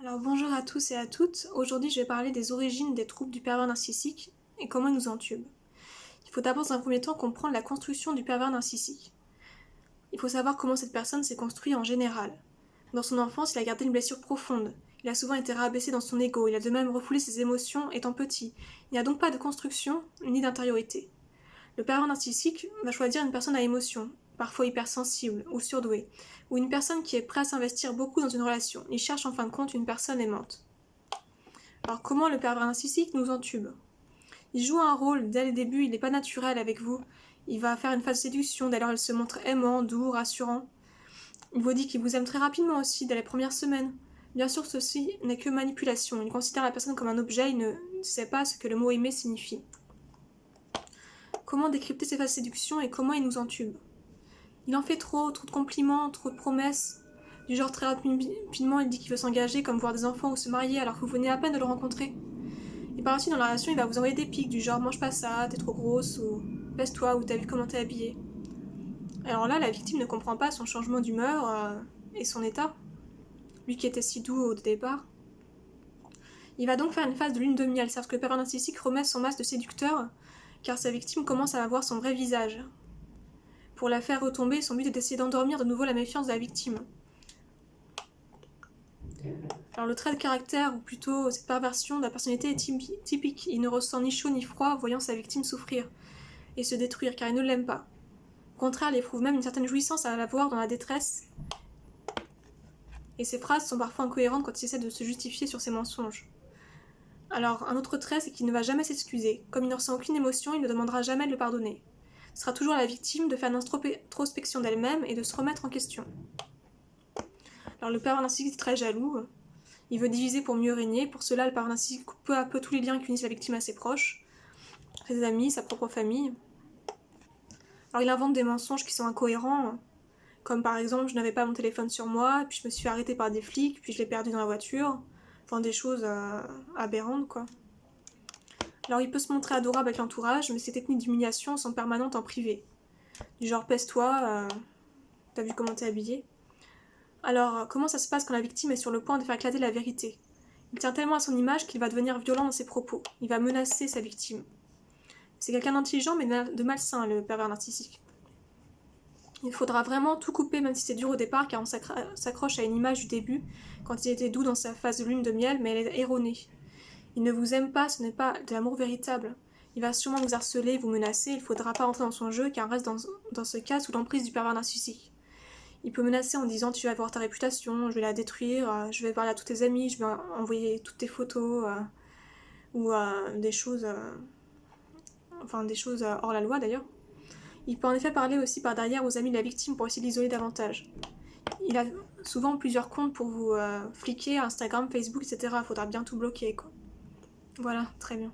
Alors bonjour à tous et à toutes, aujourd'hui je vais parler des origines des troubles du pervers narcissique et comment ils nous entubent. Il faut d'abord dans un premier temps comprendre la construction du pervers narcissique. Il faut savoir comment cette personne s'est construite en général. Dans son enfance, il a gardé une blessure profonde, il a souvent été rabaissé dans son ego, il a de même refoulé ses émotions étant petit, il n'y a donc pas de construction ni d'intériorité. Le pervers narcissique va choisir une personne à émotion, parfois hypersensible ou surdouée, ou une personne qui est prête à s'investir beaucoup dans une relation. Il cherche en fin de compte une personne aimante. Alors comment le pervers narcissique nous entube? Il joue un rôle dès le début, il n'est pas naturel avec vous. Il va faire une phase de séduction, dès lors il se montre aimant, doux, rassurant. Il vous dit qu'il vous aime très rapidement aussi, dès les premières semaines. Bien sûr, ceci n'est que manipulation. Il considère la personne comme un objet, il ne sait pas ce que le mot aimer signifie. Comment décrypter ces phases de séduction et comment il nous entube? Il en fait trop de compliments, trop de promesses. Du genre très rapidement, il dit qu'il veut s'engager, comme voir des enfants ou se marier alors que vous venez à peine de le rencontrer. Et par la suite, dans la relation, il va vous envoyer des pics du genre mange pas ça, t'es trop grosse, ou baisse-toi, ou t'as vu comment t'es habillée. Alors là, la victime ne comprend pas son changement d'humeur et son état, lui qui était si doux au départ. Il va donc faire une phase de lune de miel, c'est-à-dire que le pervers narcissique remet son masque de séducteur, car sa victime commence à avoir son vrai visage. Pour la faire retomber, son but est d'essayer d'endormir de nouveau la méfiance de la victime. Alors le trait de caractère, ou plutôt cette perversion de la personnalité est typique. Il ne ressent ni chaud ni froid voyant sa victime souffrir et se détruire, car il ne l'aime pas. Au contraire, il éprouve même une certaine jouissance à la voir dans la détresse. Et ses phrases sont parfois incohérentes quand il essaie de se justifier sur ses mensonges. Alors, un autre trait, c'est qu'il ne va jamais s'excuser. Comme il ne ressent aucune émotion, il ne demandera jamais de le pardonner. Ce sera toujours à la victime de faire une introspection d'elle-même et de se remettre en question. Alors le pervers narcissique est très jaloux. Il veut diviser pour mieux régner. Pour cela, le pervers narcissique coupe peu à peu tous les liens qui unissent la victime à ses proches, ses amis, sa propre famille. Alors il invente des mensonges qui sont incohérents, comme par exemple je n'avais pas mon téléphone sur moi, puis je me suis fait arrêter par des flics, puis je l'ai perdu dans la voiture. Enfin des choses aberrantes quoi. Alors il peut se montrer adorable avec l'entourage, mais ses techniques d'humiliation sont permanentes en privé. Du genre pèse-toi, t'as vu comment t'es habillée. Alors comment ça se passe quand la victime est sur le point de faire éclater la vérité? Il tient tellement à son image qu'il va devenir violent dans ses propos. Il va menacer sa victime. C'est quelqu'un d'intelligent mais de malsain, le pervers narcissique. Il faudra vraiment tout couper, même si c'est dur au départ, car on s'accroche à une image du début, quand il était doux dans sa phase de lune de miel, mais elle est erronée. Il ne vous aime pas, ce n'est pas de l'amour véritable. Il va sûrement vous harceler, vous menacer, il ne faudra pas rentrer dans son jeu, car on reste dans ce cas sous l'emprise du pervers narcissique. Il peut menacer en disant tu vas voir ta réputation, je vais la détruire, je vais parler à tous tes amis, je vais envoyer toutes tes photos, ou des choses hors la loi d'ailleurs. Il peut en effet parler aussi par derrière aux amis de la victime pour essayer de l'isoler davantage. Il a souvent plusieurs comptes pour vous fliquer, Instagram, Facebook, etc. Il faudra bien tout bloquer quoi. Voilà, très bien.